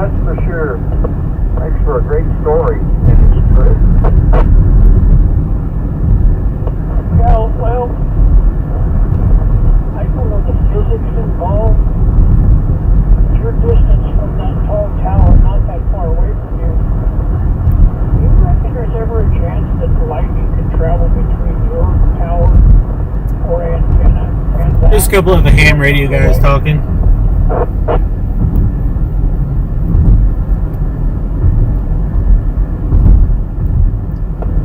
that's for sure. Makes for a great story, and it's true. Yeah, well, I don't know the physics involved. Your distance from that tall tower, not that far away from you. Do you reckon there's ever a chance that the lightning could travel between your tower or antenna and that? There's a couple of the ham radio guys talking.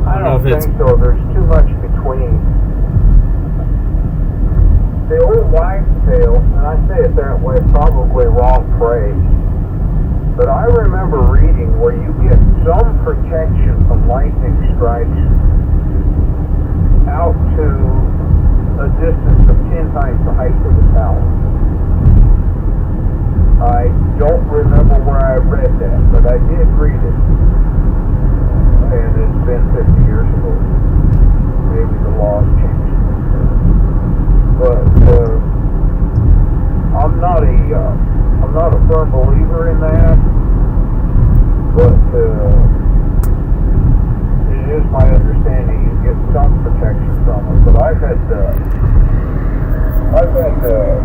I don't think so. There's too much between. The old wives' tale, and I say it that way, probably wrong phrase, but I remember reading where you get some protection from lightning strikes out to a distance of 10 times the height of the tower. I don't remember where I read that, but I did read it. And it's been 50 years ago. Maybe the laws changed. But I'm not a firm believer in that. But it is my understanding you get some protection from it. But I've had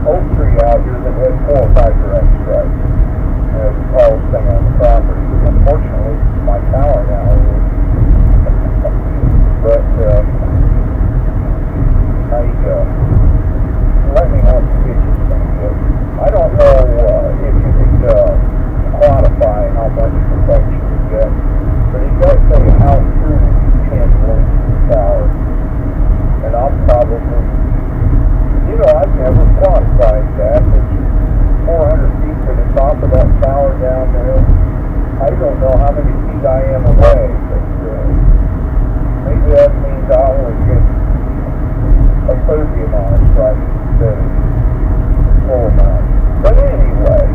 oak tree out here that had 4 or 5 direct strikes. It was the tallest thing on the property. Unfortunately, my tower now is. But let me know if you get this thing. I don't know if you could quantify how much protection you get, but it does say how through 10 links of the tower. And I'm probably, I've never quantified that. It's 400 feet to the top of that tower down there. I don't know how many feet I am away, but maybe that means I only get a third the amount of strikes instead of full amount. But anyway,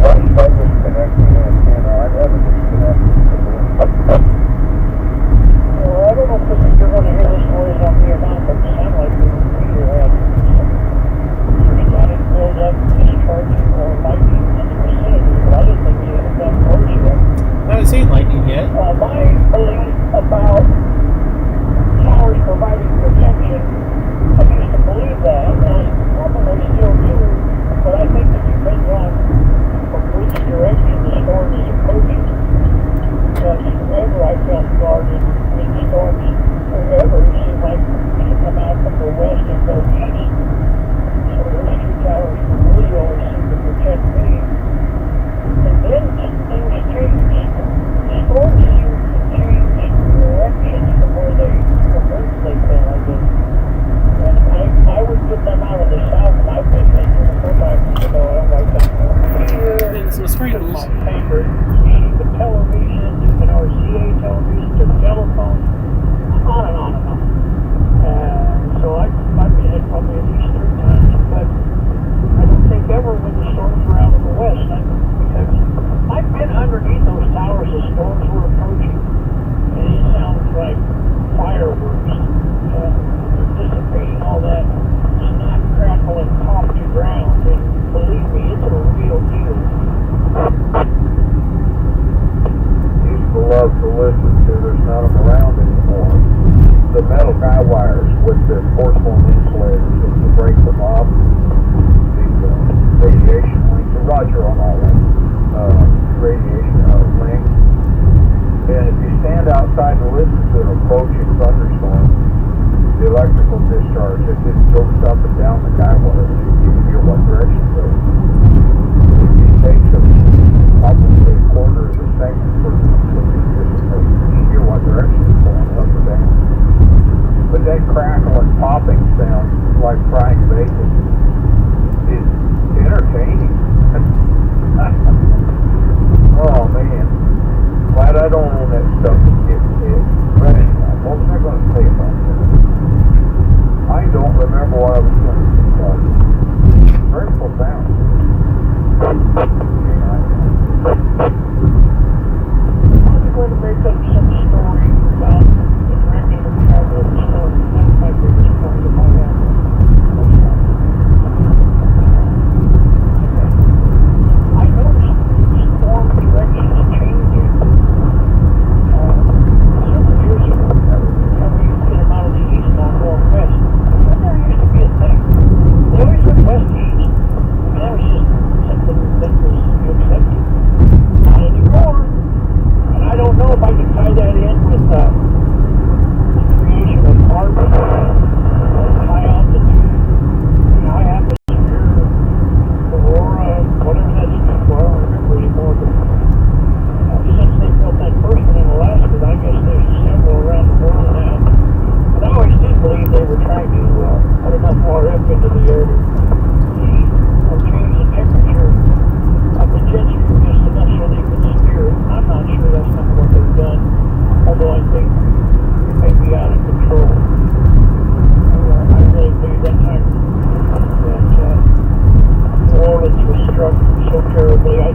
once I disconnect the antenna, I never disconnect it. Well, I don't know if you're going to hear this noise on me or not, but it sounds like you had some static build-up, discharging, or lightning in the vicinity. But I didn't think you had that close yet. I haven't seen lightning yet. My belief about towers providing protection, I used to believe that, and I probably still do, but I think it depends on from which direction the storm is approaching. Because whenever I felt guarded with storms, wherever it seemed like it should come out from the west and go east. So those 2 towers really always seem to protect me. And then things change. Storms seem to change directions from where they've been, I guess. And I would get them out of the south, and I've been thinking before time ago, I don't like that here. It's the streamers. My favorite, the television, RCA television, to telephone, on and on and on. So I've been hit probably at least 3 times, but I don't think ever when the storms were out in the west, because I've been underneath those towers as storms were approaching, and it sounds like fireworks. They're dissipating all that snap, crackle, and pop to ground, and believe me, it's a real deal. Used to love to listen to. There's none of them around anymore.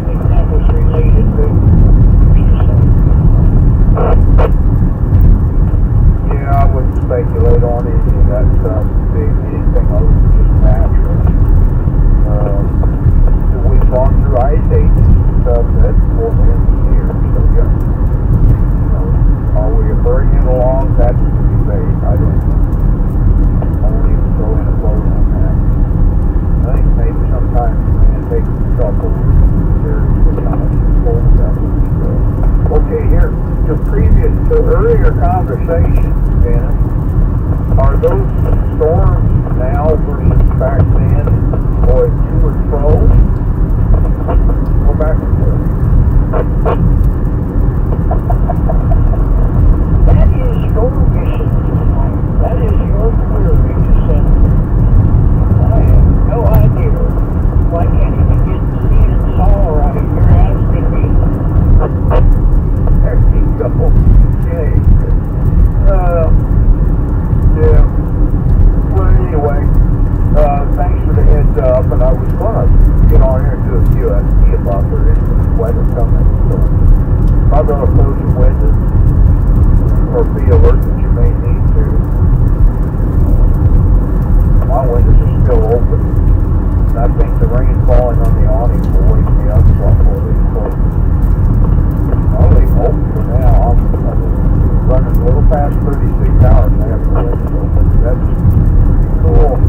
think that was related, but Yeah, I wouldn't speculate on any of that stuff, anything other than just natural. We've gone through ice ages and stuff that's more than years, so yeah. Are we hurrying along? That's the debate. I don't know. I won't even throw in a vote on that. I think maybe sometimes man takes himself over seriously how much control that was. Okay, here, to earlier conversation, Dennis, are those storms now versus back then, or to or fro, or back and forth? that is your mission. That is your query to send. I have no idea why can't even get seen and saw right. You're asking me. There you go. Okay. Yeah. Well, anyway, thanks for the heads up, and I was gonna get on here and do a QSP about there is some weather coming, so I'm gonna close your windows or be alert that you may need to. My windows are still open, and I think the rain falling on the awning will wake me up, so I'm going to close it. I'll leave them open for now. I'm running a little past 36 hours. I have the windows open. That's cool.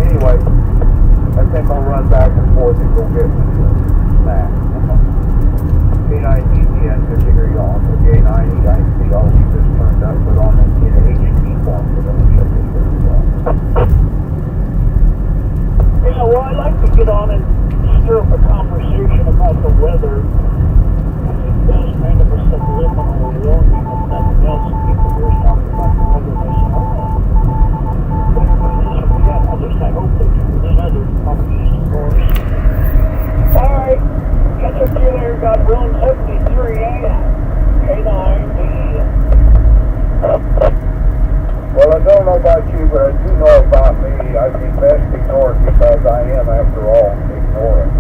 Anyway, I think I'll run back and forth and go get me a snack. K9DTN, good to hear y'all. K9, I see all these just turned up, but on the HD form for them. Yeah, well, I like to get on and stir up a conversation about the weather. It does kind of a subliminal warning, if nothing else. People hear talking about the weather, and they say, oh, better do this or that. At least I hope they do. Then others probably use of course. All right, catch up to you later. God willing, 73 a.m. K9D. Well, I don't know about you, but I do know about me. I'd be best ignored because I am, after all, ignoring.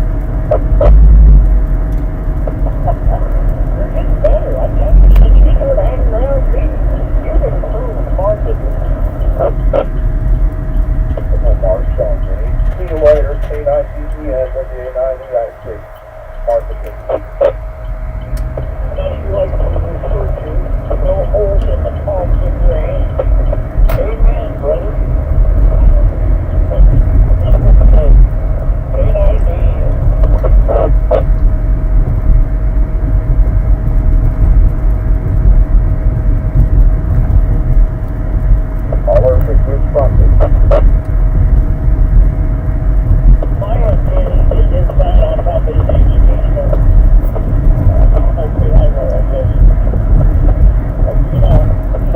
You're getting better. I tell you, since you started hanging around me, you've improved markedly. Mark Jones. See you later. K9DTN, WA9EIC. Marketing. As you like to refer to, no holes in the palms of your hand. Amen, brother. All over the good Sunday. My antenna is inside on top of the HDD. I guess. You know,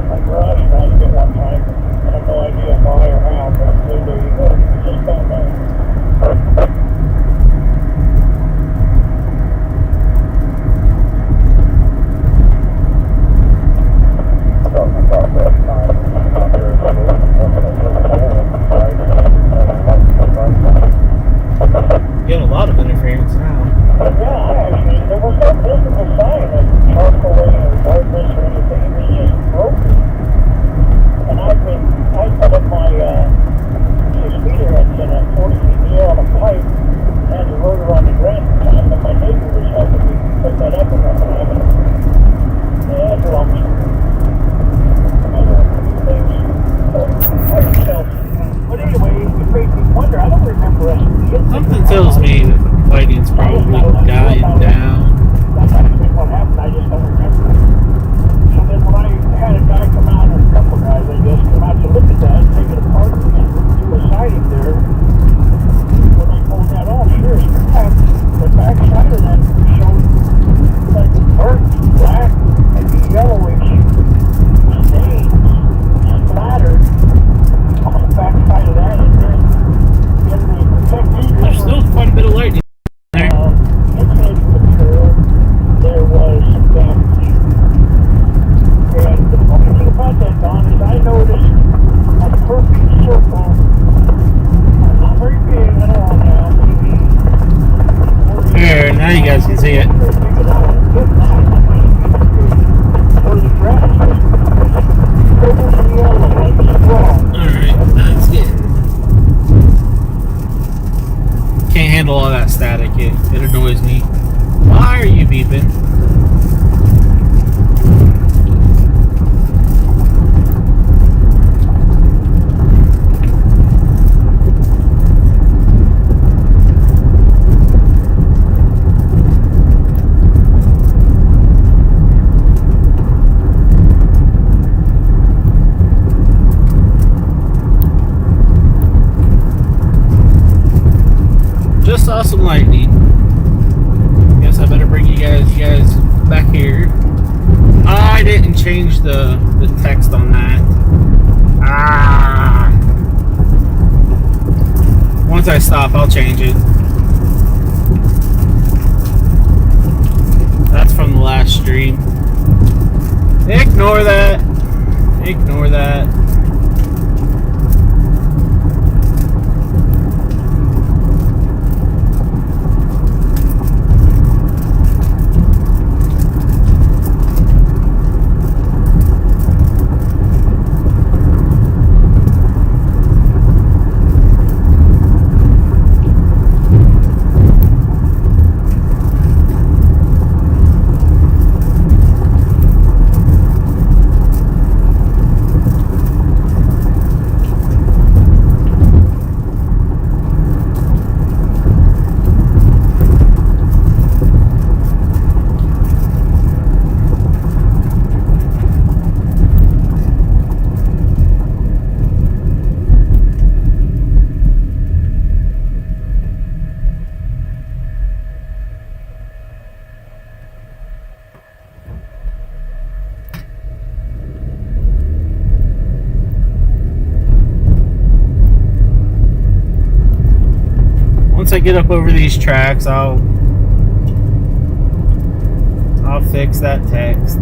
my garage knocked it one time. I have no idea why or how, but there you go. You just found out. Talking about that time out there, Getting a lot of interference now. Yeah, actually, there was no visible sign of charcoaling or darkness or anything. It was just broken. And I put up my 6-meter antenna 40 feet in the air on a pipe and had the rotor on the ground at the time, and my neighbor was helping me put that up and running. Yeah, that's long story. Another few things. Have yourself. But anyway, it made me wonder. I don't remember us. Something tells me Whiting's probably died. Now you guys can see it. Alright, that's good. Can't handle all that static. It annoys me. Why are you beeping? Just saw some lightning. Guess I better bring you guys back here. I didn't change the text on that. Once I stop, I'll change it. That's from the last stream. Ignore that. Ignore that. Once I get up over these tracks, I'll fix that text.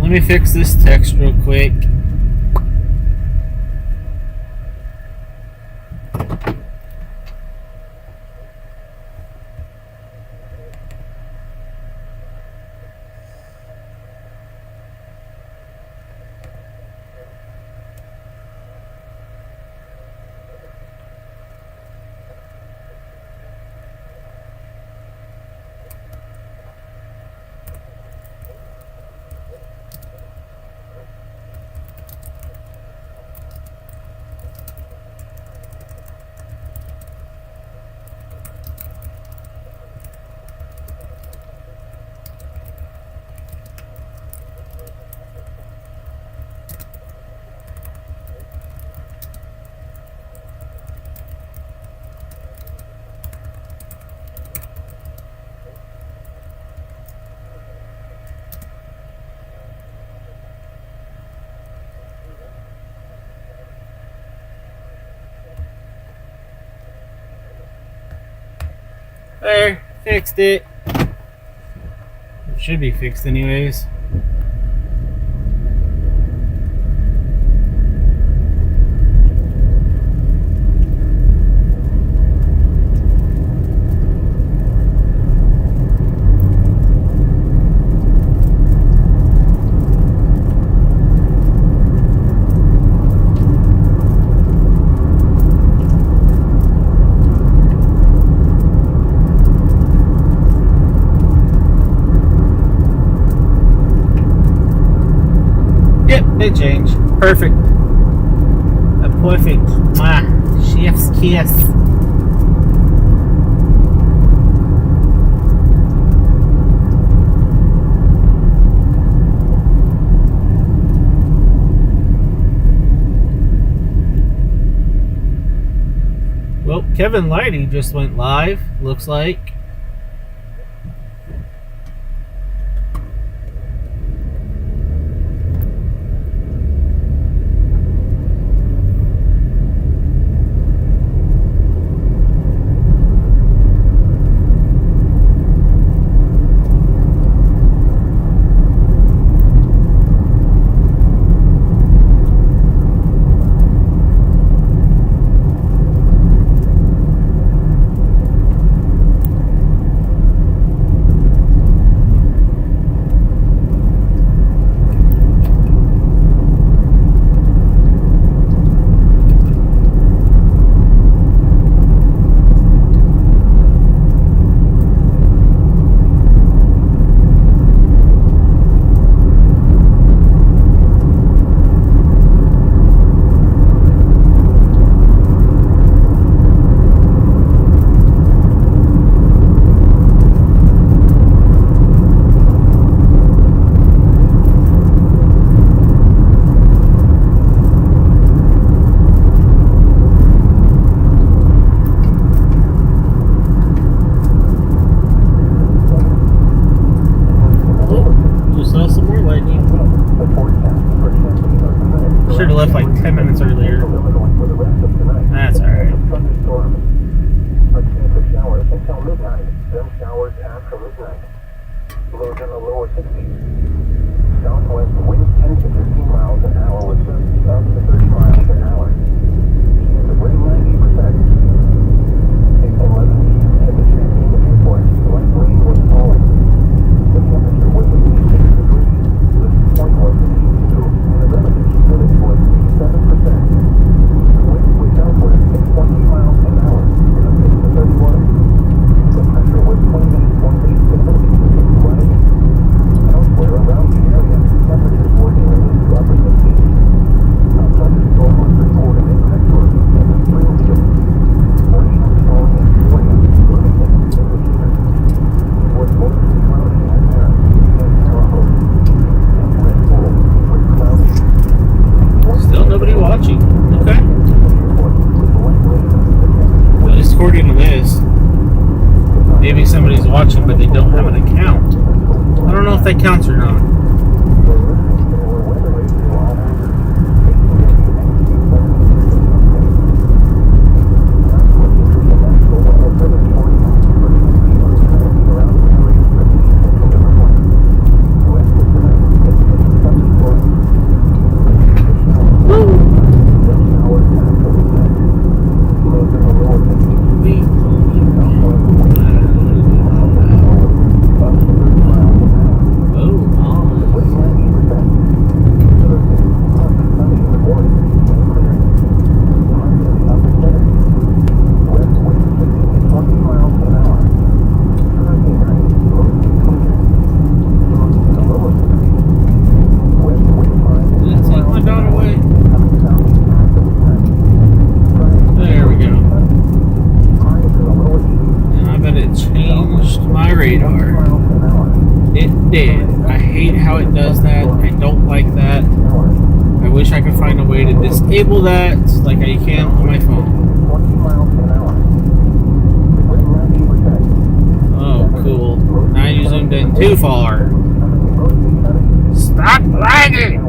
Let me fix this text real quick. There, fixed it. It should be fixed anyways. It changed. Perfect. A perfect. Mwah. Chef's kiss. Well, Kevin Lighty just went live, looks like. Should have left like 10 minutes earlier. That's alright. Thunderstorms. A chance of showers until midnight. Then showers after midnight. Lows in the lower 60s. Southwest winds 10 to 15 miles an hour with gusts up to 30 miles an hour. Chance of rain 90%. 6:11 p.m. temperature in the airport. Light rain was falling. The temperature was 86 degrees. The point was 82, and the relative humidity was 87%. The wind was southwest at 20 miles an hour in a 6 to 31. The pressure was 28.8 millimeters rising. Elsewhere around the area, temperatures were in the mid to upper 50s. A thunderstorm was reported in Redwood and Springfield. Rain was falling in Florida, Bloomington, and Virginia. It was mostly cloudy at Paris and Terre Haute. And Red Bull was cloudy. Still nobody watching. Okay. At least according to this. Maybe somebody's watching, but they don't have an account. I don't know if that counts or not. Disable that like I can on my phone. Oh, cool. Now you zoomed in too far. Stop lagging!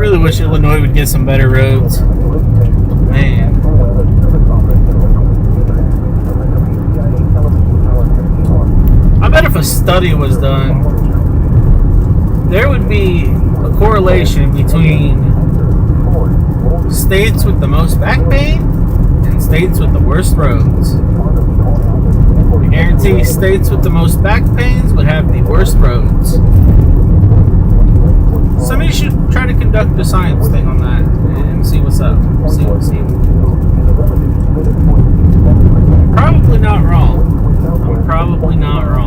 really wish Illinois would get some better roads. Man. I bet if a study was done, there would be a correlation between states with the most back pain and states with the worst roads. I guarantee states with the most back pains would have the worst roads. Somebody should try to conduct a science thing on that and see what's up. See. Probably not wrong. I'm probably not wrong.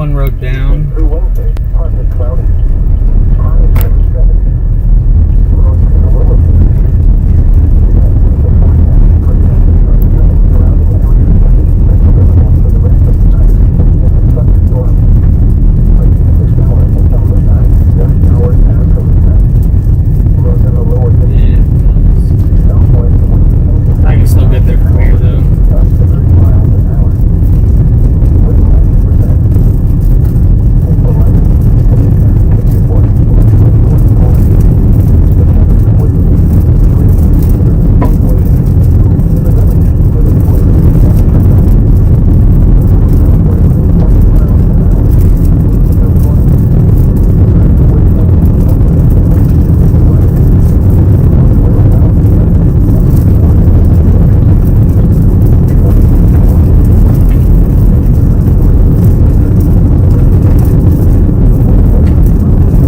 one road down. Through Wednesday, partly cloudy. High is going to be 70. Lows in the lower 50s. The forecast for Saturday on the and surrounding areas is available for the rest of the night. It's a thunderstorm. Precipitation shower until midnight. Then showers after midnight. Lows in the lower 50s. Yeah. Southwest winds I can still get there from here though. up to 30 miles an hour. Wind 90%. April 11th, conditions report. The temperature was 18 degrees. In the village, humidity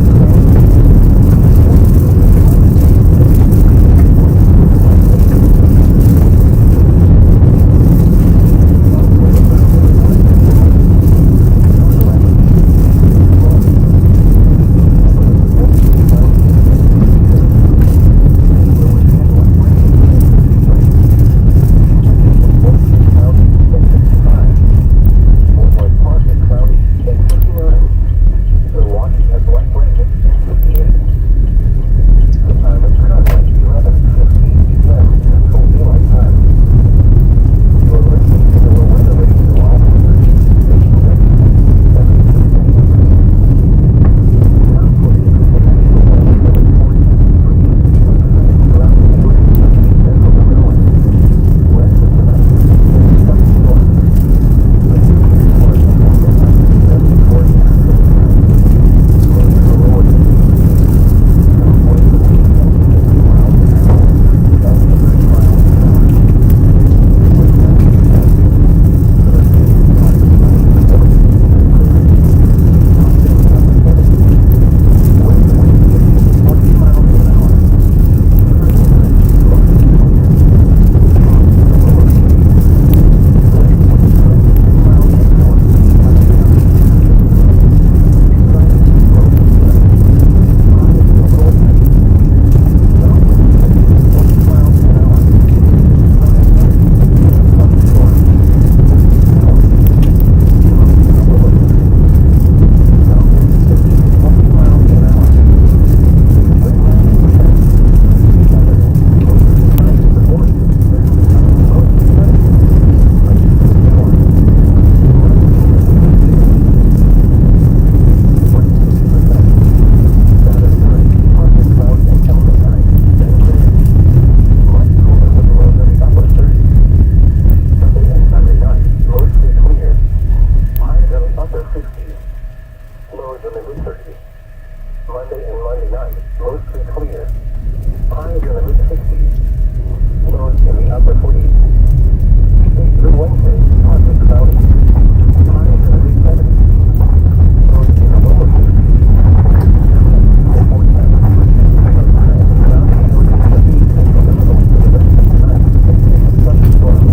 was 70%. Southwest wind 20 miles an hour. Wind 31. Wind 60s. Lows in the mid-30s. Monday and Monday night, mostly clear. Highs in the mid-60s. Lows in the upper 40s. Tuesday through Wednesday, partly cloudy. Highs in the mid-70s. Lows in the lower 50s. The forecast for Saturday on the surrounding areas of the east and Illinois for the rest of the night. It's a thunderstorm.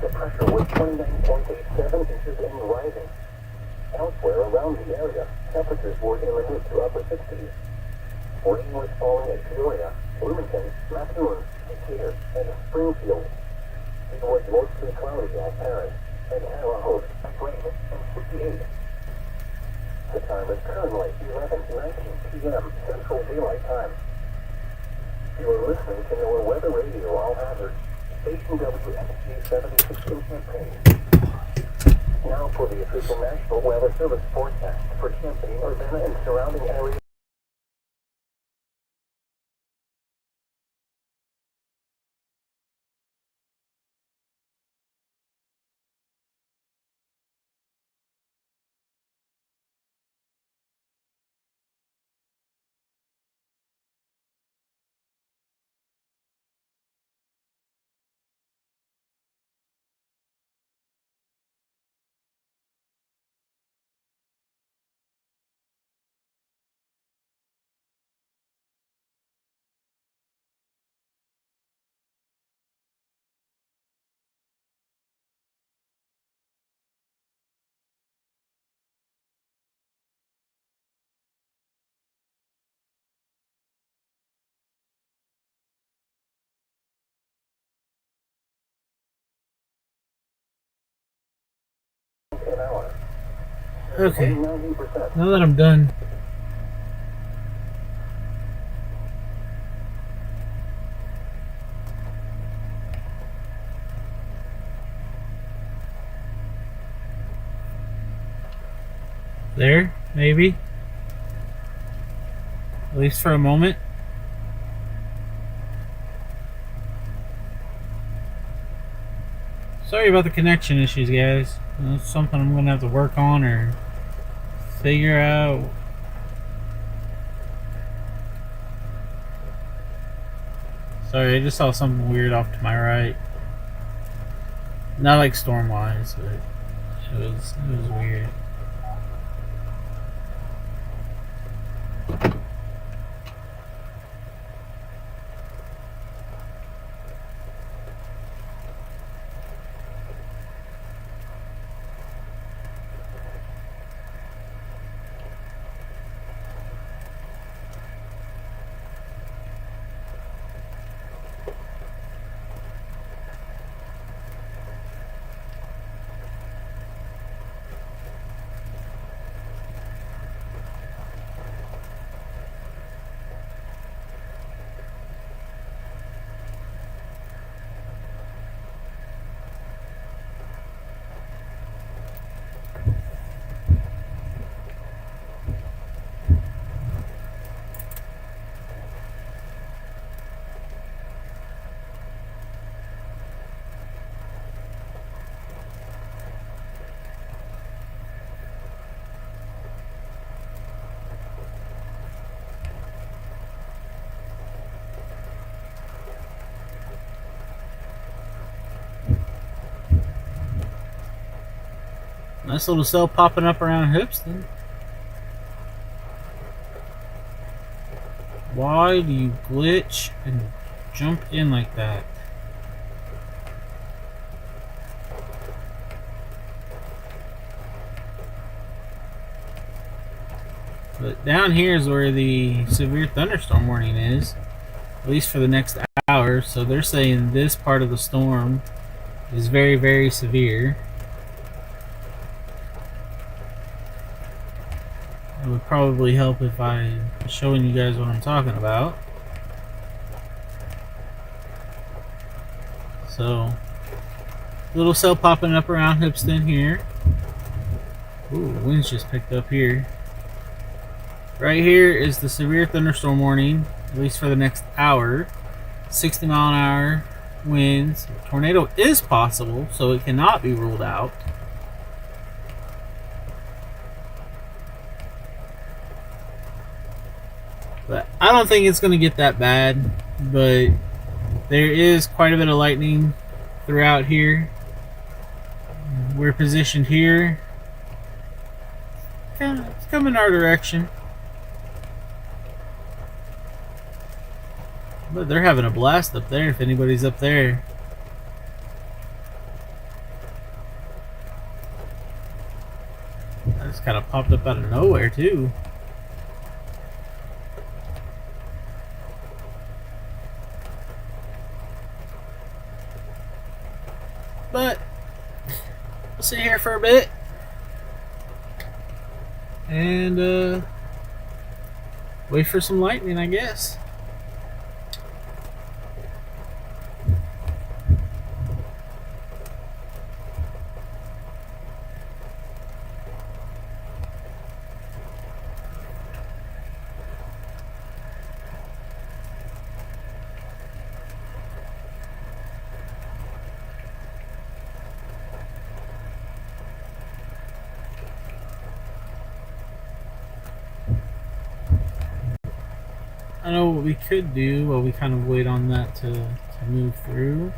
The pressure was 29.87 inches and rising. Elsewhere around the area, temperatures were in the mid to upper 60s. Rain was falling at Peoria, Bloomington, Mattoon, Decatur, and Springfield. It was mostly cloudy at Paris and Terre Haute, rain and 58. The time is currently 11:19 p.m. Central Daylight Time. You are listening to NOAA Weather Radio All Hazard. Station WXG 76 in Champaign. Now for the official National Weather Service forecast for Champaign, Urbana, and surrounding areas. Okay. 90%. Now that I'm done. There, maybe. At least for a moment. Sorry about the connection issues, guys. That's something I'm gonna have to work on or figure out. Sorry, I just saw something weird off to my right. Not like storm-wise, but it was weird. Nice little cell popping up around Hoopston. Why do you glitch and jump in like that? But down here is where the severe thunderstorm warning is, at least for the next hour. So they're saying this part of the storm is very, very severe. It would probably help if I'm showing you guys what I'm talking about. So, little cell popping up around Hoopston here. Ooh, winds just picked up here. Right here is the severe thunderstorm warning, at least for the next hour. 60 mile an hour winds. A tornado is possible, so it cannot be ruled out. But I don't think it's going to get that bad, but there is quite a bit of lightning throughout here. We're positioned here. It's coming our direction. But they're having a blast up there if anybody's up there. That just kind of popped up out of nowhere too. But we'll sit here for a bit and wait for some lightning, I guess. I know what we could do while we kind of wait on that to move through.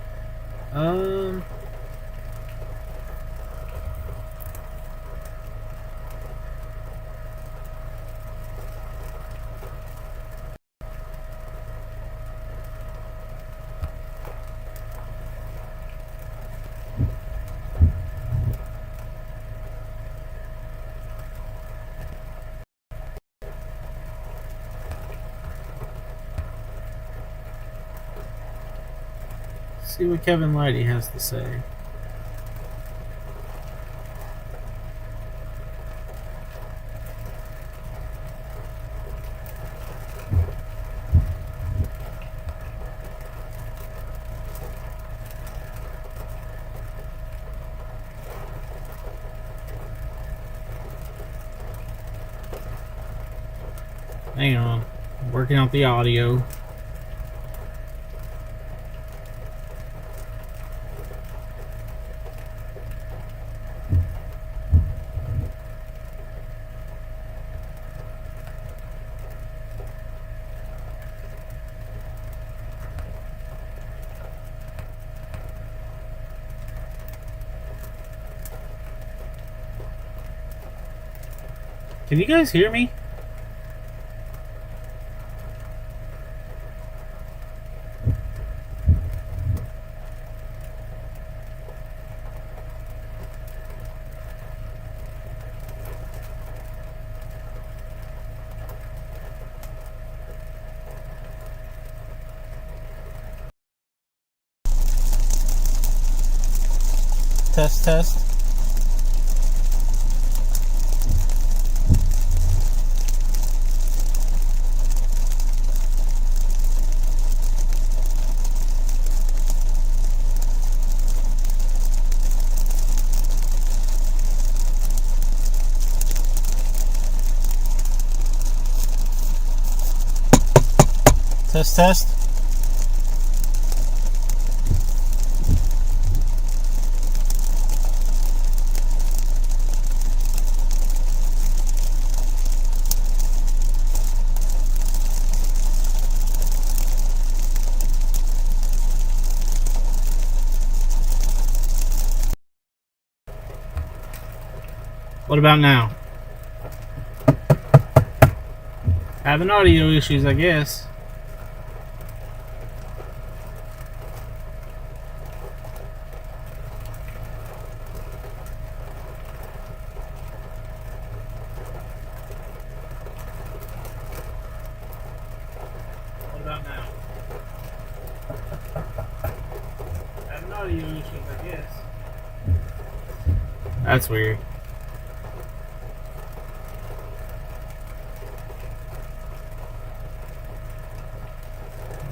See what Kevin Lighty has to say. Hang on. I'm working out the audio. Can you guys hear me? Test, test. Test, test. What about now? Having audio issues, I guess. What about now? Having audio issues, I guess. That's weird.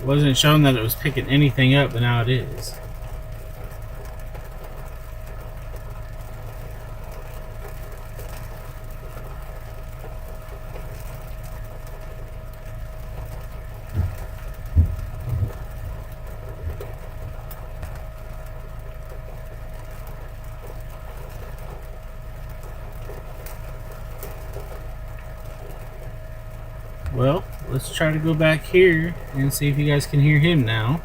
Wasn't showing that it was picking anything up, but now it is. Well, let's try to go back here and see if you guys can hear him now.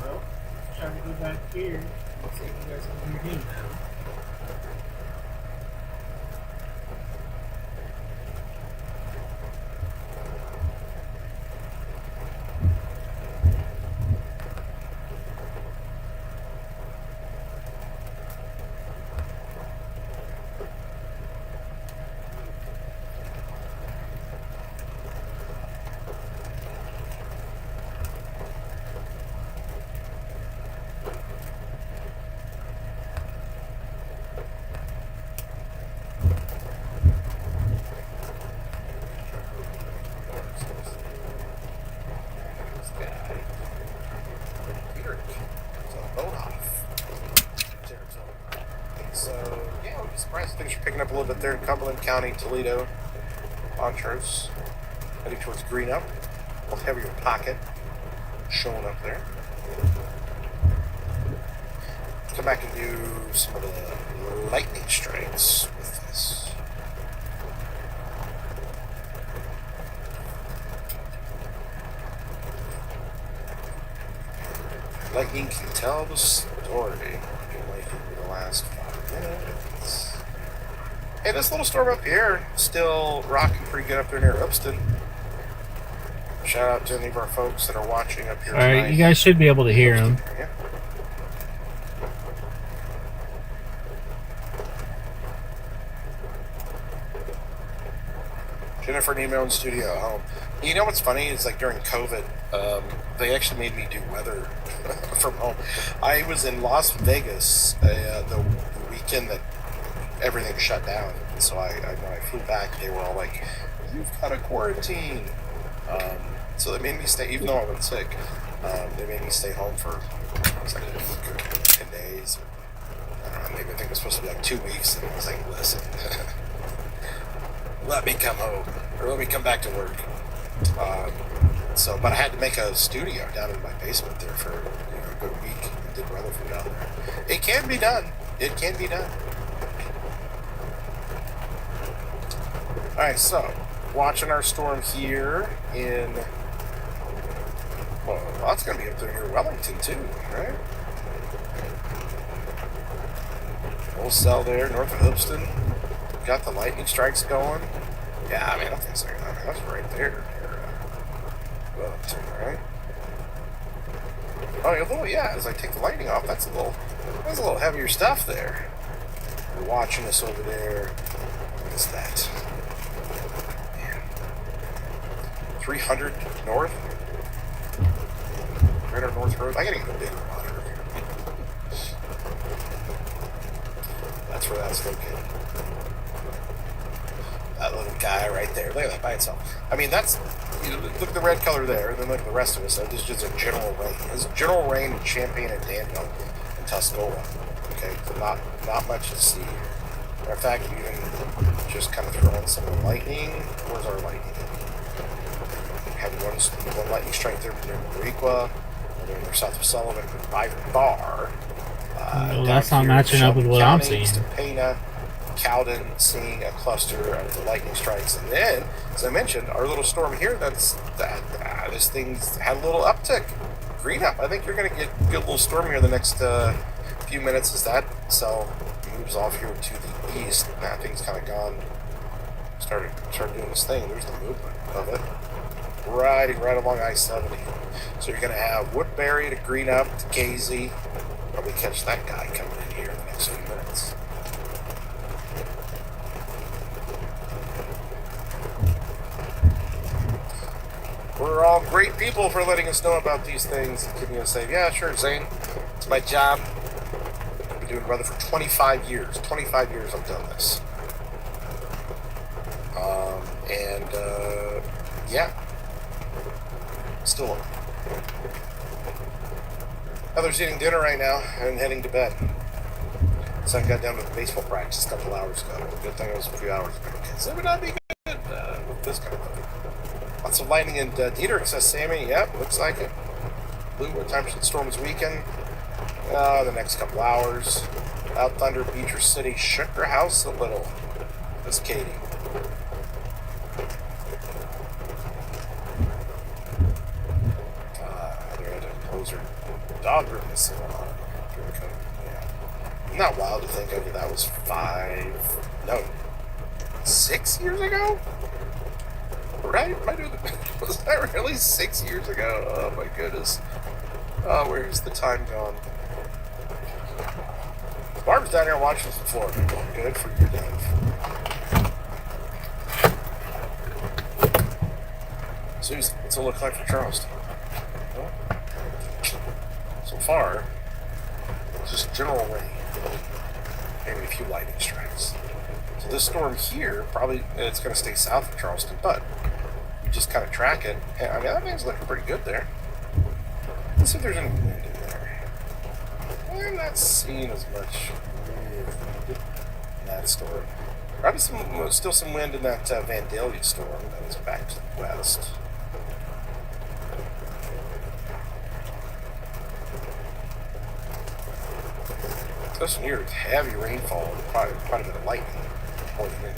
Well, let's try to go back here and see if you guys can hear him now. Things are picking up a little bit there in Cumberland County, Toledo, Montrose, heading towards Greenup. A little heavier pocket showing up there. Let's come back and do some of the lightning strikes with this. Lightning can tell the story. Like in the last 5 minutes. Hey, this little storm up here still rocking pretty good up there near Upston. Shout out to any of our folks that are watching up here. Alright, you guys should be able to hear him. Yeah. Jennifer email in studio. You know what's funny is like during COVID, they actually made me do weather from home. I was in Las Vegas the weekend that everything shut down, and so when I flew back, they were all like, you've got to quarantine. So they made me stay, even though I was sick. They made me stay home for it was like a week or 10 days. Maybe I think it was supposed to be like 2 weeks. And I was like, listen, let me come home or let me come back to work. But I had to make a studio down in my basement there for a good week. I did Rutherford down there. It can be done. It can be done. All right, so watching our storm here in. Well, that's going to be up there near Wellington too, right? Old cell there, north of Hoopston. Got the lightning strikes going. Yeah, I mean, I don't think so. I mean, that's right there. Wellington, right? Oh, yeah. As I take the lightning off, that's a little heavier stuff there. You're watching us over there. What is that? Man. 300 north. 300 North Road. I gotta get a bigger monitor here. That's where that's located. That little guy right there. Look at that by itself. I mean, that's. Look at the red color there, and then look at the rest of us. This is just a general rain. This is general rain in Champaign and Danville and Tuscola. Okay, so not much to see. Matter of fact, you can just kind of throw in some of the lightning. Where's our lightning? Had one lightning strike there near Mariqua, near south of Sullivan, by far. Well, that's not matching up with what I'm seeing. Stepana, Cowden seeing a cluster of the lightning strikes, and then, as I mentioned, our little storm here. This thing's had a little uptick, green up. I think you're going to get a little storm here the next few minutes as that cell moves off here to the east. That thing's kind of gone. Started doing this thing. There's the movement of it, riding right along I-70. So you're going to have Woodbury to green up to Casey. Probably catch that guy coming in here in the next few minutes. We're all great people for letting us know about these things. And giving us say, yeah, sure, Zane. It's my job. I've been doing weather for 25 years. 25 years I've done this. Yeah. Still. Heather's eating dinner right now and heading to bed. Son got down to the baseball practice a couple hours ago. Good thing it was a few hours ago. So it would not be good with this kind of weather. Lots of lightning in Dieterich, says Sammy. Yep, looks like it. Blue, what time should the storms weaken? The next couple hours. Out Thunder, Beecher City shook her house a little. That's Katie. They had to close her dog room this salon. Yeah. Not wild to think of it. That was 6 years ago? Right? Was that really 6 years ago? Oh my goodness. Oh, where's the time gone? Barb's down here watching from Florida. Good for you, Dave. Susan, what's it look like for Charleston? Well, so far, it's just general rain. Maybe a few lightning strikes. So this storm here, probably it's going to stay south of Charleston, but you just kind of track it. And, I mean, that thing's looking pretty good there. Let's see if there's any wind in there. I'm not seeing as much wind in that storm. Probably still some wind in that Vandalia storm that is back to the west. This one here is heavy rainfall and quite a bit of lightning pouring in.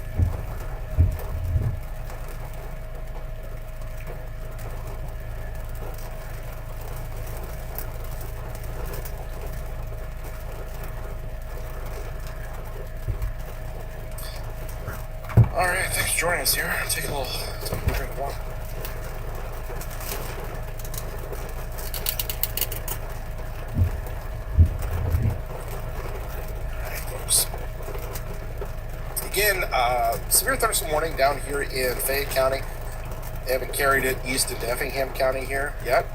Alright, thanks for joining us here. Take a little drink of water. Alright, folks. Again, severe thunderstorm warning down here in Fayette County. They haven't carried it east into Effingham County here yet.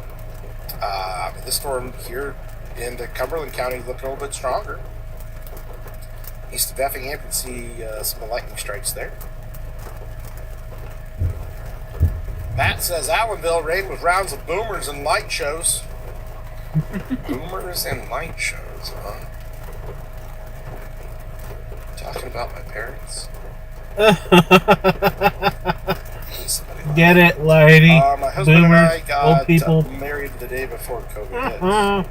This storm here into Cumberland County looking a little bit stronger. East of Effingham, you can see some of the lightning strikes there. Matt says Allenville raided with rounds of boomers and light shows. Boomers and light shows, huh? Talking about my parents? Get it, lady? My husband Boomers, and I got old people. married the day before COVID hit.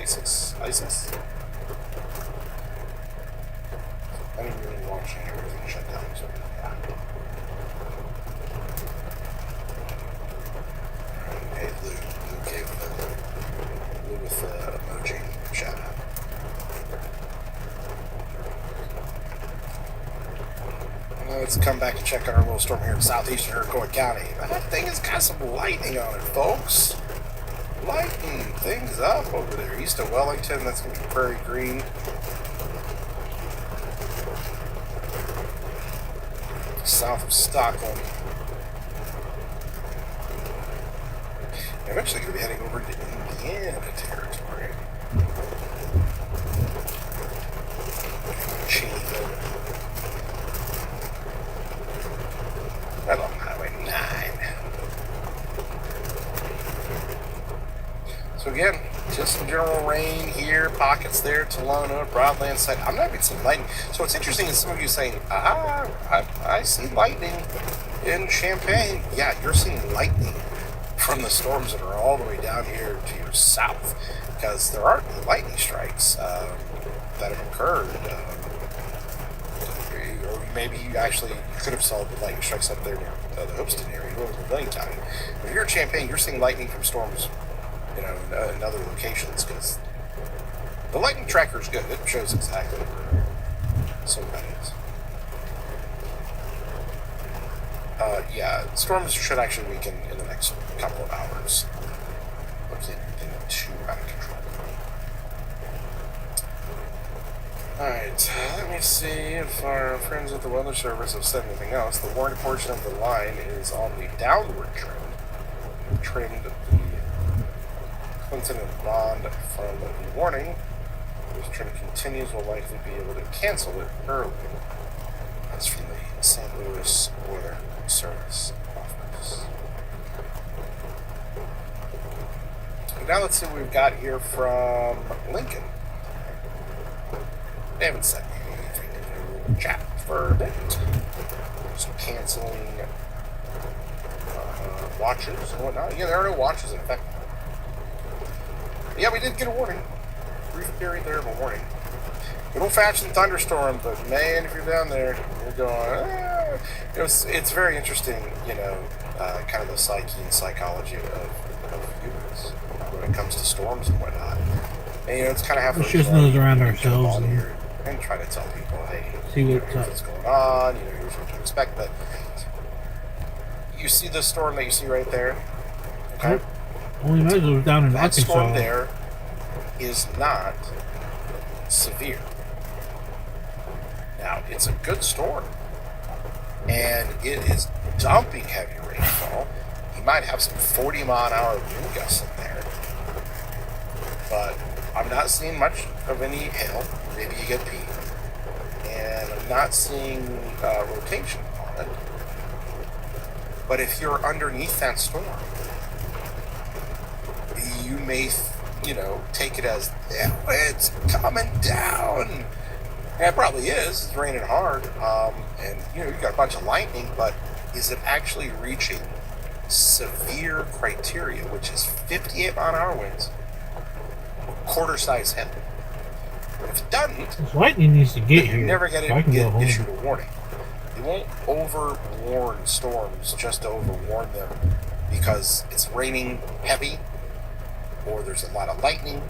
Says ISIS. I didn't really watch everything shut down, so yeah. Hey, Lou gave Lou with the emoji shout out. Let's come back and check on our little storm here in southeastern Iroquois County. That thing has got some lightning on it, folks. Lighting things up over there. East of Wellington, that's going to be Prairie Green. South of Stockholm. Eventually going to be heading over to Indiana territory. Right on Highway 9. So again, just some general rain here, pockets there, Tolona, Broadland side. I'm not even seeing lightning. So what's interesting is some of you saying, I see lightning in Champaign. Yeah, you're seeing lightning from the storms that are all the way down here to your south, because there aren't any lightning strikes that have occurred. Or maybe you actually could have saw the lightning strikes up there near the Hoopeston area, or Blaine County. If you're in Champaign, you're seeing lightning from storms, in other locations, because the lightning tracker is good. It shows exactly where some of that is. Yeah, storms should actually weaken in the next couple of hours. Looks like anything too out of control. Alright, let me see if our friends at the Weather Service have said anything else. The warning portion of the line is on the downward trend. The trend of the Clinton and Bond from the warning. If this trend continues, we'll likely be able to cancel it early. That's from the St. Louis Weather Service office. Now let's see what we've got here from Lincoln. They haven't said anything in the chat for a bit. Just canceling watches and whatnot. Yeah, there are no watches in effect. But yeah, we did get a warning. Brief period there of a warning. Good old-fashioned thunderstorm, but man, if you're down there, you're going, it's very interesting, kind of the psyche and psychology of humans when it comes to storms and whatnot. And, it's kind of half. Let's just nose around ourselves and try to tell people, hey, see what's going on, here's what to expect. But you see the storm that you see right there? Okay. Only imagine it was down in that Arkansas. Storm there is not severe. Now, it's a good storm, and it is dumping heavy rainfall. You might have some 40-mile-an-hour wind gusts in there, but I'm not seeing much of any hail. Maybe you get peat, and I'm not seeing rotation on it. But if you're underneath that storm, you may, take it as, it's coming down. And it probably is. It's raining hard. And, you've got a bunch of lightning, but is it actually reaching severe criteria, which is 58-mile-an-hour winds, quarter-size hail? If it doesn't, this lightning needs to get here. You never get issued a warning. They won't over-warn storms just to over-warn them because it's raining heavy, or there's a lot of lightning,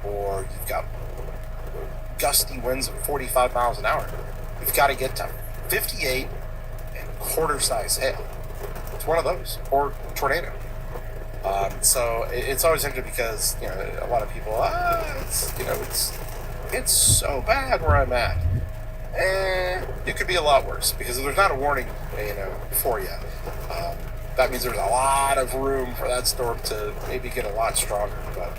or you've got gusty winds of 45 miles an hour. You've got to get to 58 and quarter-size hail. It's one of those, or tornado. So it's always interesting because a lot of people, it's so bad where I'm at. It could be a lot worse because if there's not a warning, for you, that means there's a lot of room for that storm to maybe get a lot stronger. But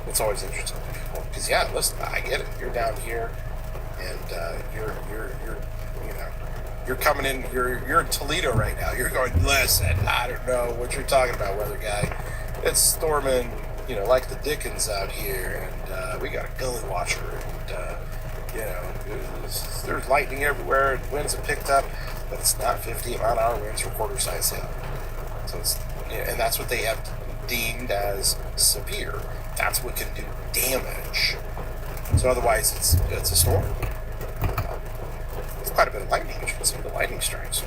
It's always interesting to people because yeah, listen, I get it. You're down here, and you're you know you're coming in. You're in Toledo right now. You're going. Listen, I don't know what you're talking about, weather guy. It's storming, like the Dickens out here, and we got a gully washer, and there's lightning everywhere, and winds have picked up, but it's not 50-mile-an-hour winds for quarter-size hail. So it's, and that's what they have deemed as severe. That's what can do damage. So otherwise, it's a storm. It's quite a bit of lightning. You can see the lightning strikes.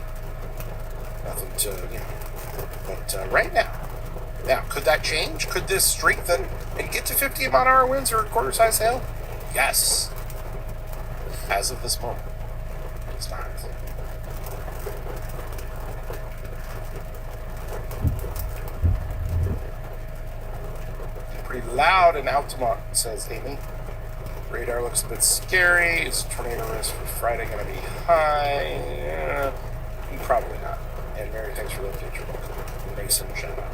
Nothing to, But right now, could that change? Could this strengthen and get to 50-mile-an-hour winds or quarter-size hail? Yes. As of this moment, it's not. Pretty loud in Altamont, says Amy. Radar looks a bit scary. Is tornado risk for Friday going to be high? Probably not. And Mary, thanks for the future book. Mason, shout out.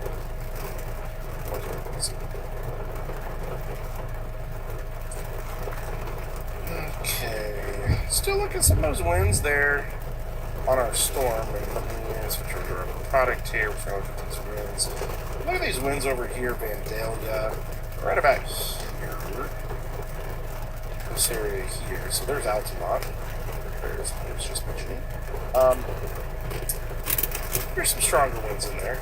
Okay. Still looking at some of those winds there on our storm. And let me switch over to our product here. We're going to look at these winds. Look at these winds over here, Vandalia. Right about here. This area here. So there's Altamont. There's I was just mentioning. There's some stronger winds in there.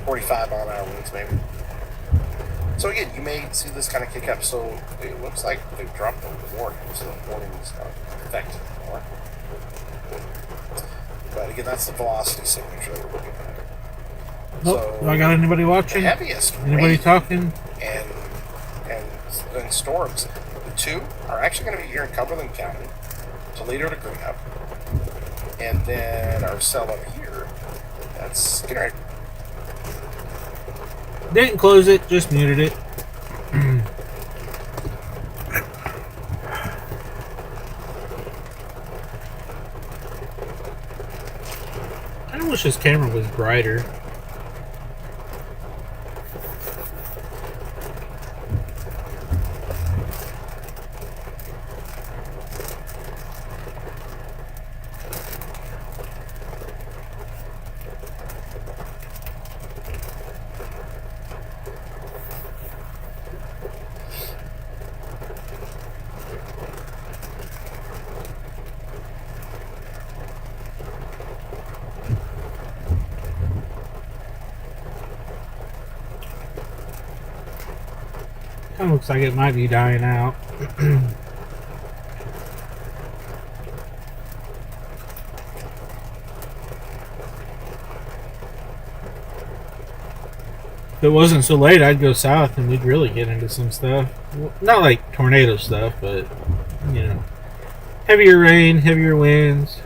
45-mile-an-hour winds, maybe. So again, you may see this kind of kick up. So it looks like they've dropped the warning, so the warning is not effective anymore. But again, that's the velocity signature that we're looking at. Oh, do I got anybody watching? The heaviest Anybody rain talking? And storms. The two are actually going to be here in Cumberland County, Toledo to Greenup, and then our cell up here. That's Skinner. Didn't close it, just muted it. I wish this camera was brighter. Kind of looks like it might be dying out. If it wasn't so late, I'd go south and we'd really get into some stuff. Not like tornado stuff, but, heavier rain, heavier winds,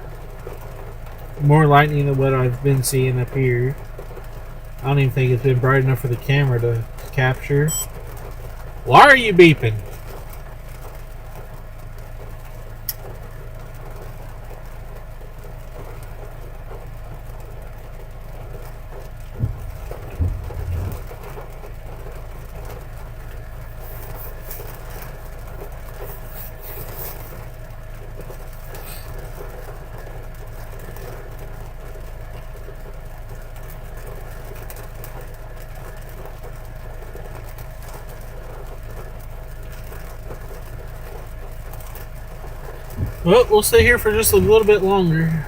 more lightning than what I've been seeing up here. I don't even think it's been bright enough for the camera to capture. Why are you beeping? Well, we'll stay here for just a little bit longer.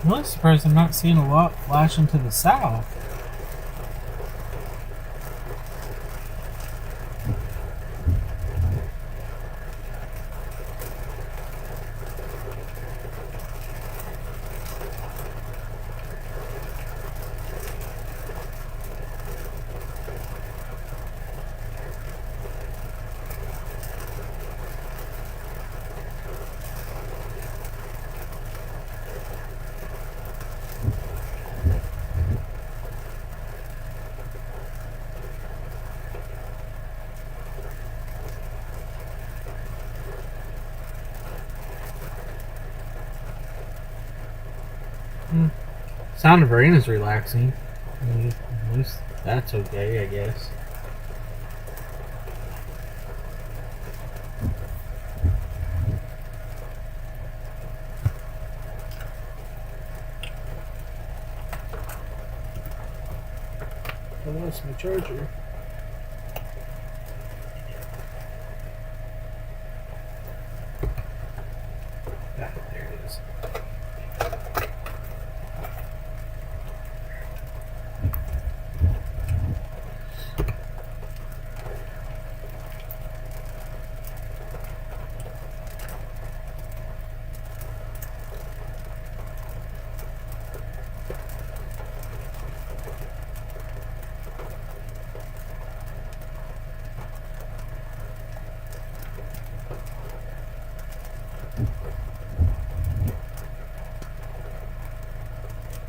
I'm surprised I'm not seeing a lot flashing to the south. Sound of rain is relaxing. At least that's okay, I guess. I lost my charger. Ah, there it is.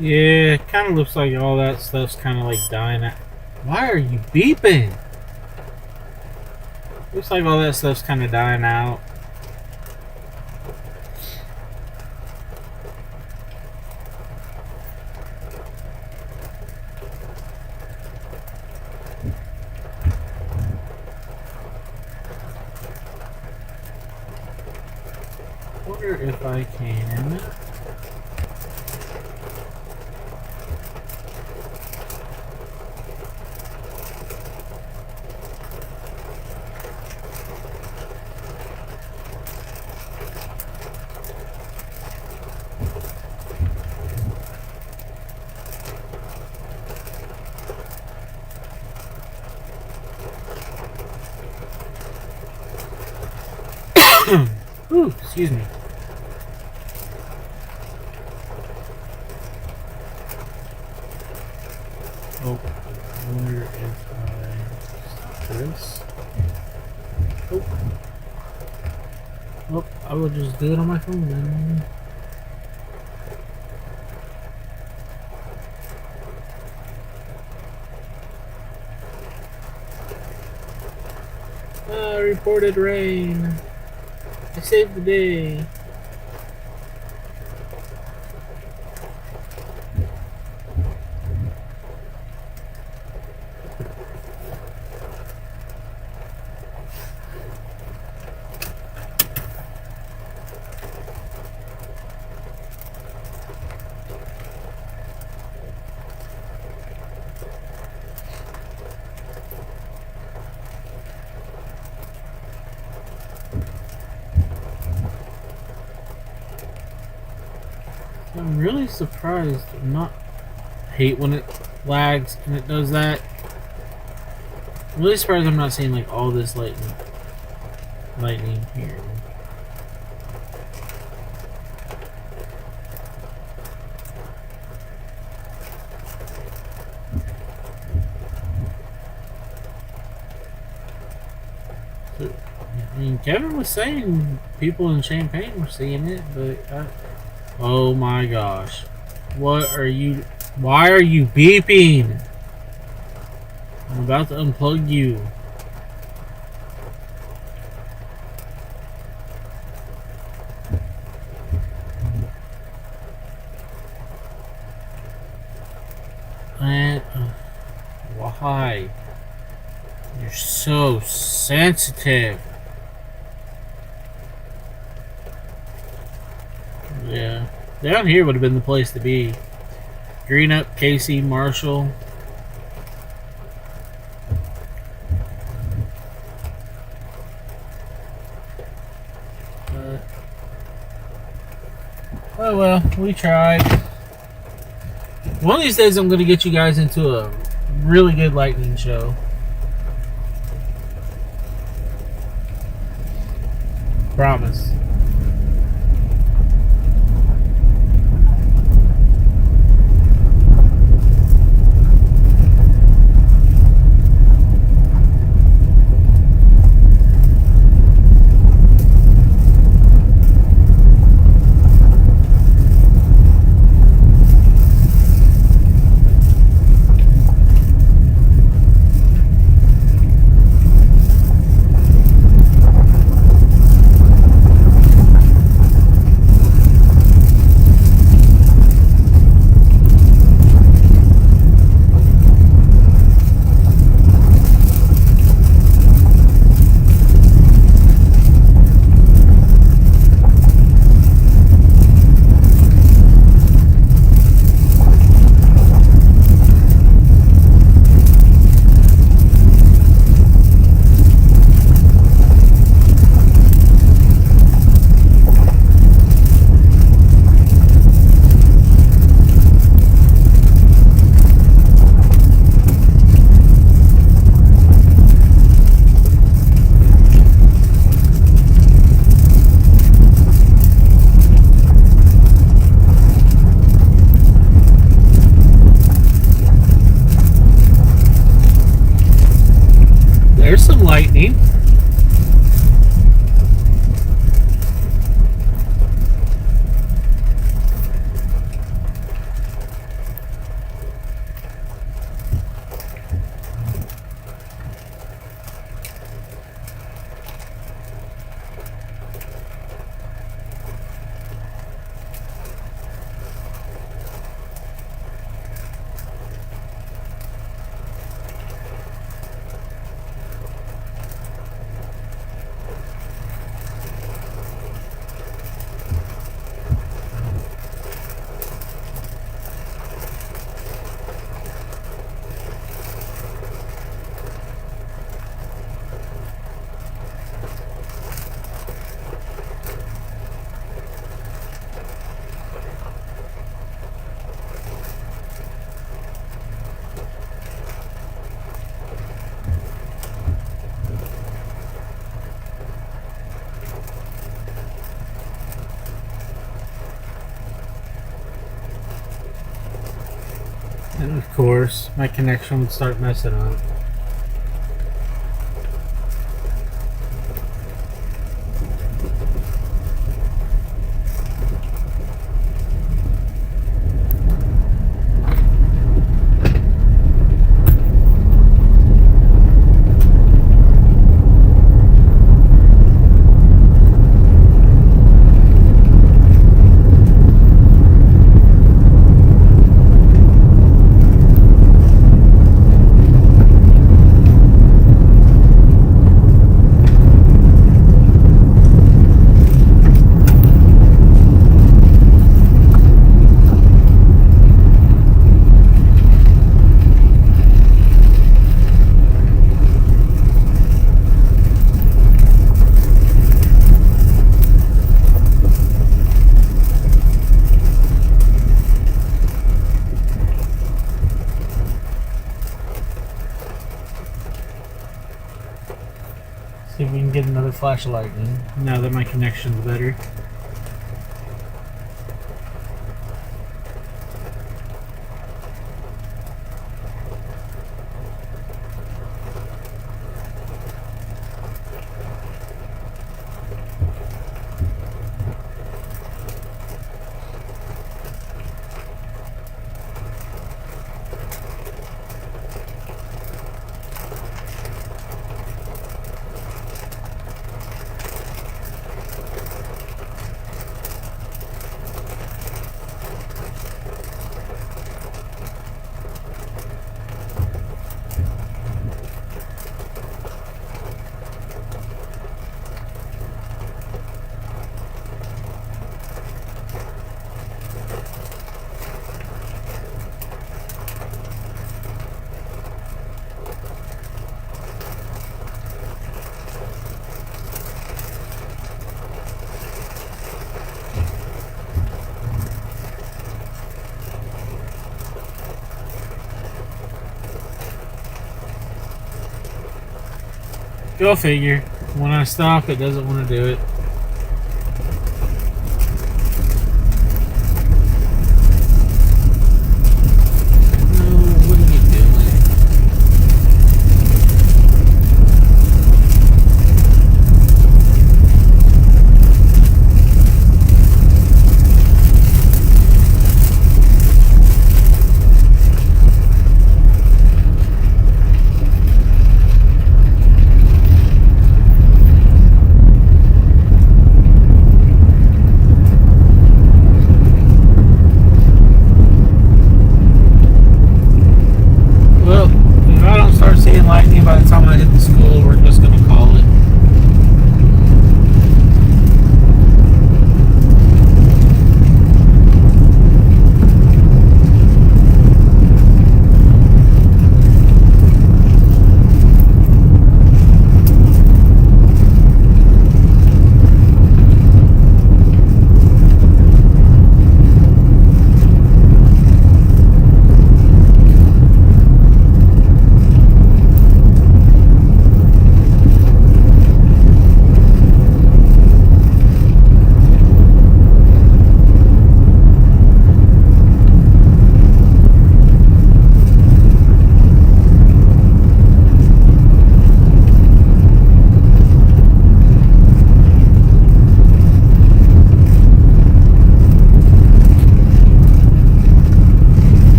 Yeah, it kind of looks like all that stuff's kind of like dying out. Why are you beeping? Looks like all that stuff's kind of dying out. Wonder if I can. Ooh, excuse me. Oh, I wonder if I stop this. Oh. Oh, I will just do it on my phone then. Reported rain. I saved the day. I'm really surprised. I hate when it lags and it does that. I'm really surprised I'm not seeing like all this lightning here. I mean, Kevin was saying people in Champaign were seeing it, but oh my gosh. What are you... Why are you beeping? I'm about to unplug you. And... why? You're so sensitive. Yeah. Down here would have been the place to be. Greenup, Casey, Marshall. Oh well, we tried. One of these days I'm going to get you guys into a really good lightning show. Promise. lightning. And of course, my connection would start messing up. See if we can get another flash of lightning now that my connection's better. Go figure. When I stop, it doesn't want to do it.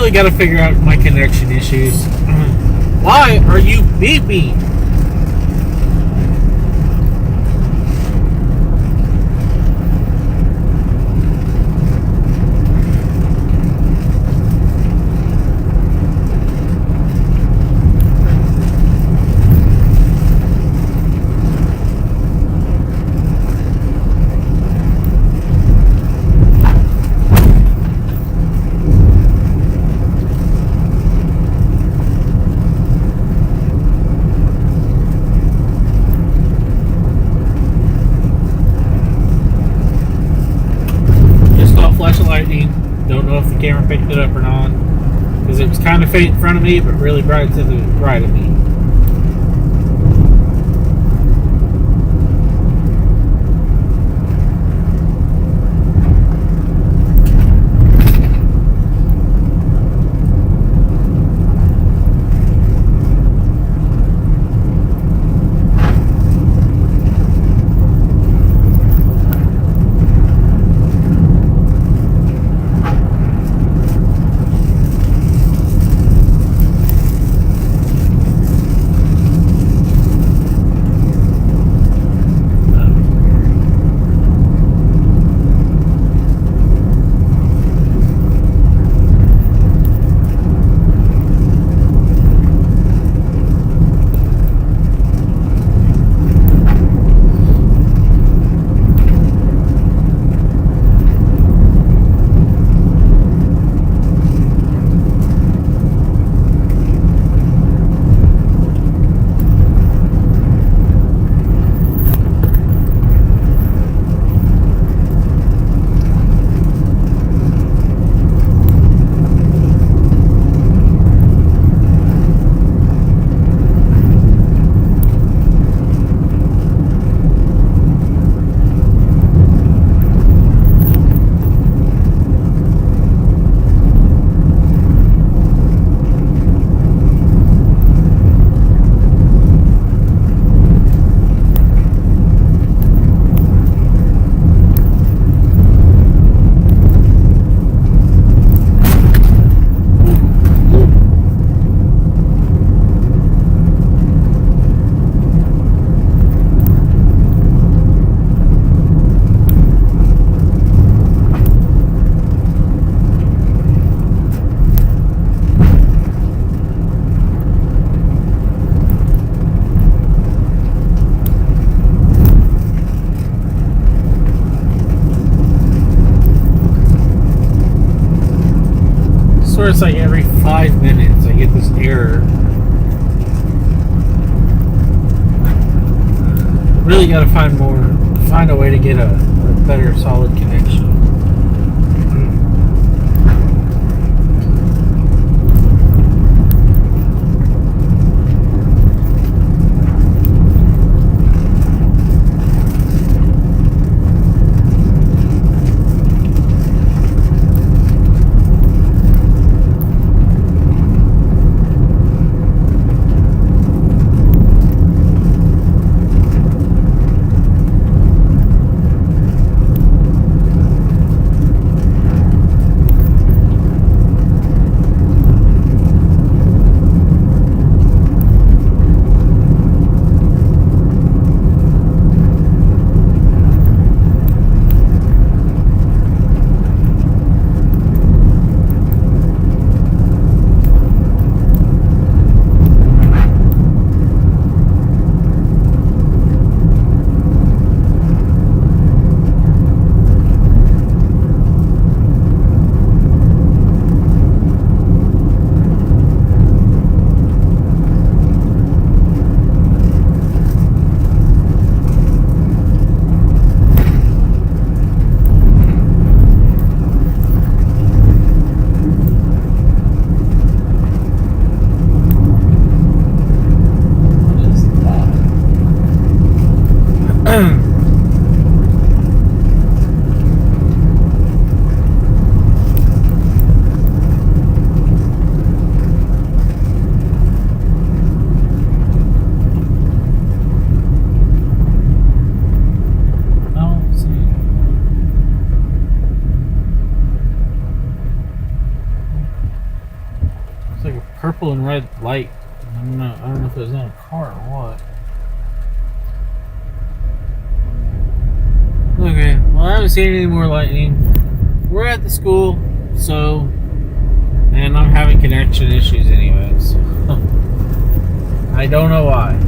really got to figure out my connection issues. Why are you beeping? Don't know if the camera picked it up or not, because it was kind of faint in front of me, but really bright to the right of me. Swear it's like every 5 minutes I get this error. Really got to find a way to get a better solid connection. purple and red light. I don't know if it was in a car or what. Okay, well, I haven't seen any more lightning. We're at the school, so, and I'm having connection issues anyways. I don't know why.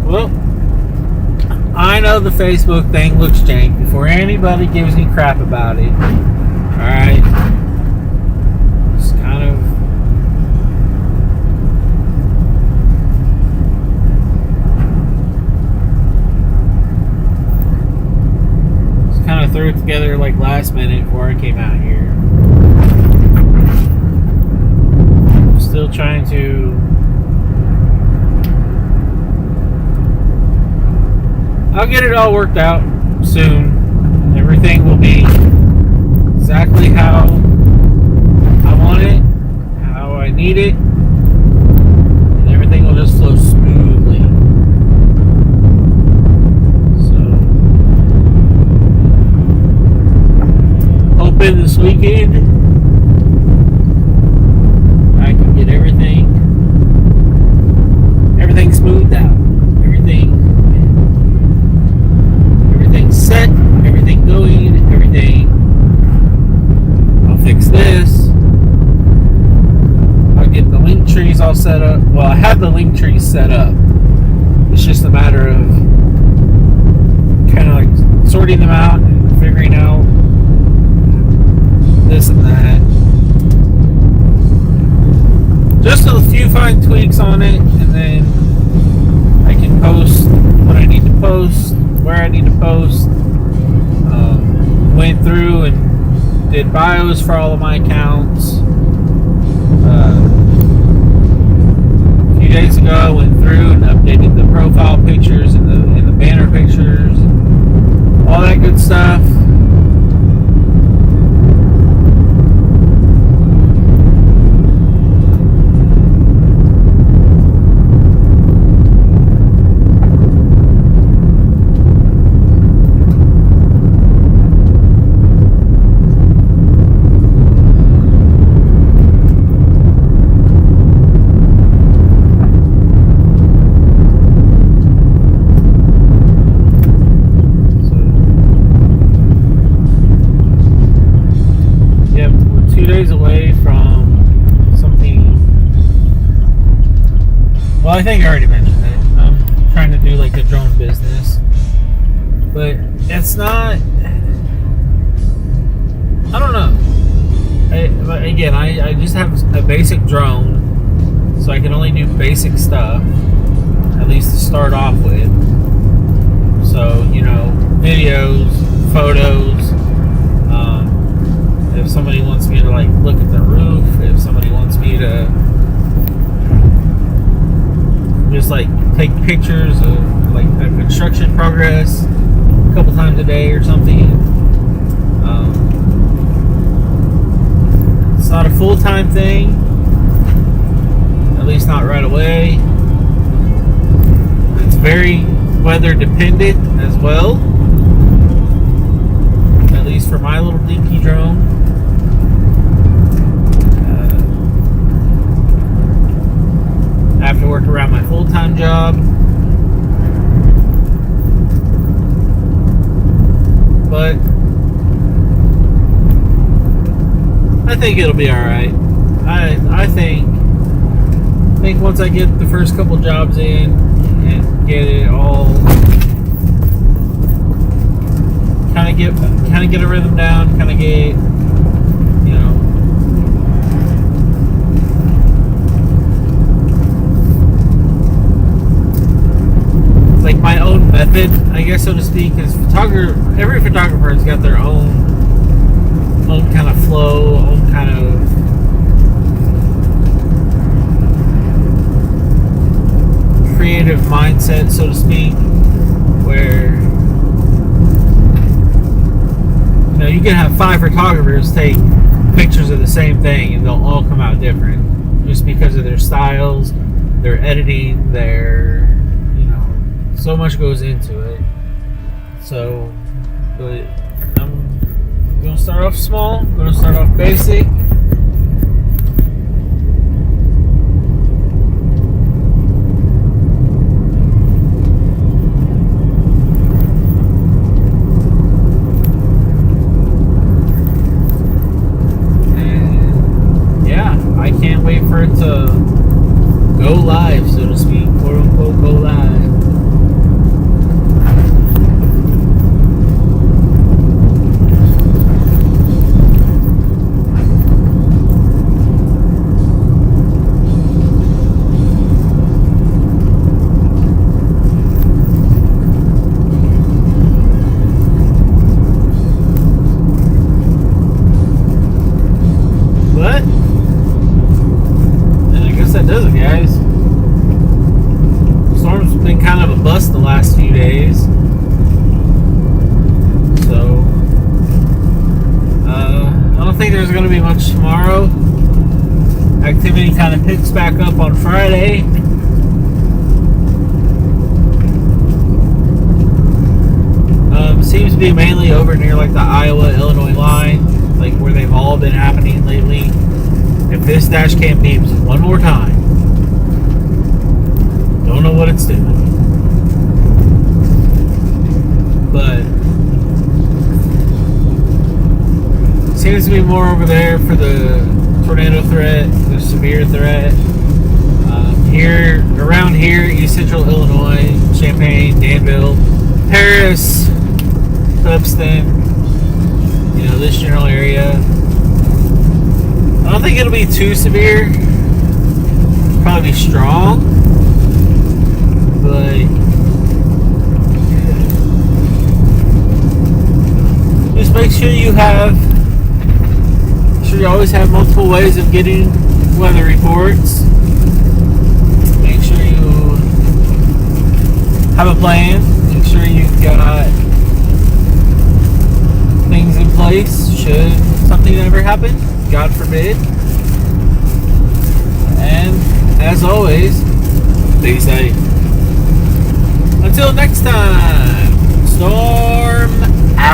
Well, I know the Facebook thing looks jank before anybody gives me crap about it. Alright. Just kind of. Just kind of threw it together like last minute before I came out here. Still trying to. I'll get it all worked out soon. Everything will be exactly how I want it, how I need it, and everything will just flow smoothly. So, hoping this weekend I can get everything smoothed out. Everything set, everything going, everything. I'll fix this. I'll get the link trees all set up. Well, I have the link trees set up. It's just a matter of kind of like sorting them out and figuring out this and that. Just a few fine tweaks on it, and then I can post what I need to post, where I need to post. Went through and did bios for all of my accounts. A few days ago, I went through and updated the profile pictures and the banner pictures, all that good stuff. Well, I think I already mentioned it. I'm trying to do like a drone business, but it's not. I don't know. But again, I just have a basic drone, so I can only do basic stuff, at least to start off with. So, you know, videos, photos. If somebody wants me to like look at the roof, if somebody wants me to just like take pictures of like the construction progress a couple times a day or something. It's not a full-time thing, at least not right away. It's very weather dependent as well, at least for my little dinky drone. I have to work around my full-time job, but I think it'll be all right. I think once I get the first couple jobs in and get it all kind of get a rhythm down, kind of get, you know, like my own method, I guess, so to speak, because every photographer has got their own kind of flow, own kind of creative mindset, so to speak, where, you know, you can have 5 photographers take pictures of the same thing and they'll all come out different just because of their styles, their editing, their, you know, so much goes into it. So, but I'm gonna start off small. I'm gonna start off basic. And yeah, I can't wait for it to go live, so to speak, quote unquote, go live. But, and I guess that does it, guys. Storm's been kind of a bust the last few days. So, I don't think there's going to be much tomorrow. Activity kind of picks back up on Friday. Seems to be mainly over near like the Iowa-Illinois line, like where they've all been happening lately. If this dash cam beeps one more time, don't know what it's doing. But seems to be more over there for the tornado threat, the severe threat. Here, around here, East Central Illinois, Champaign, Danville, Paris, Hubston, you know, this general area. I don't think it'll be too severe. Probably be strong, but just make sure you always have multiple ways of getting weather reports. Make sure you have a plan. Make sure you've got things in place should something ever happen, God forbid. And as always, be safe. Until next time, Storm